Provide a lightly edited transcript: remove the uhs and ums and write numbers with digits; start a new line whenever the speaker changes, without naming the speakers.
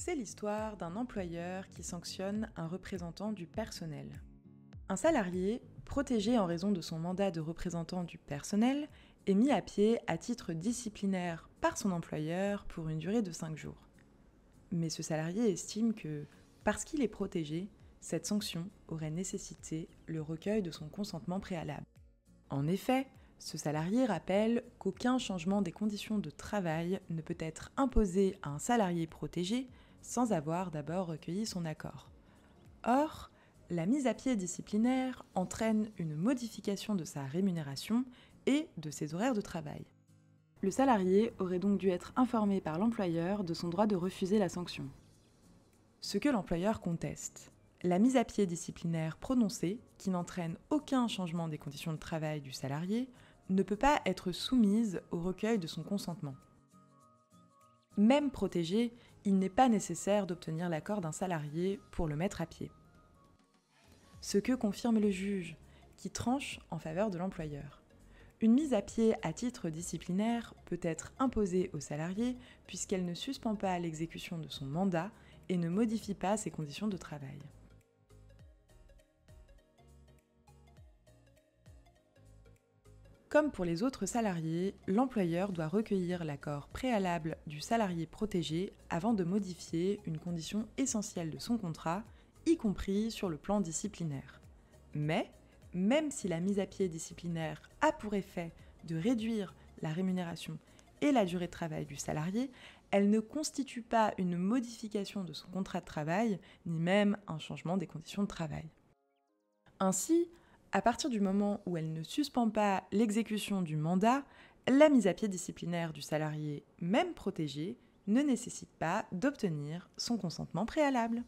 C'est l'histoire d'un employeur qui sanctionne un représentant du personnel. Un salarié, protégé en raison de son mandat de représentant du personnel, est mis à pied à titre disciplinaire par son employeur pour une durée de 5 jours. Mais ce salarié estime que, parce qu'il est protégé, cette sanction aurait nécessité le recueil de son consentement préalable. En effet, ce salarié rappelle qu'aucun changement des conditions de travail ne peut être imposé à un salarié protégé sans avoir d'abord recueilli son accord. Or, la mise à pied disciplinaire entraîne une modification de sa rémunération et de ses horaires de travail. Le salarié aurait donc dû être informé par l'employeur de son droit de refuser la sanction. Ce que l'employeur conteste, la mise à pied disciplinaire prononcée, qui n'entraîne aucun changement des conditions de travail du salarié, ne peut pas être soumise au recueil de son consentement. Même protégé, il n'est pas nécessaire d'obtenir l'accord d'un salarié pour le mettre à pied. Ce que confirme le juge, qui tranche en faveur de l'employeur. Une mise à pied à titre disciplinaire peut être imposée au salarié puisqu'elle ne suspend pas l'exécution de son mandat et ne modifie pas ses conditions de travail. Comme pour les autres salariés, l'employeur doit recueillir l'accord préalable du salarié protégé avant de modifier une condition essentielle de son contrat, y compris sur le plan disciplinaire. Mais, même si la mise à pied disciplinaire a pour effet de réduire la rémunération et la durée de travail du salarié, elle ne constitue pas une modification de son contrat de travail, ni même un changement des conditions de travail. Ainsi, à partir du moment où elle ne suspend pas l'exécution du mandat, la mise à pied disciplinaire du salarié, même protégé, ne nécessite pas d'obtenir son consentement préalable.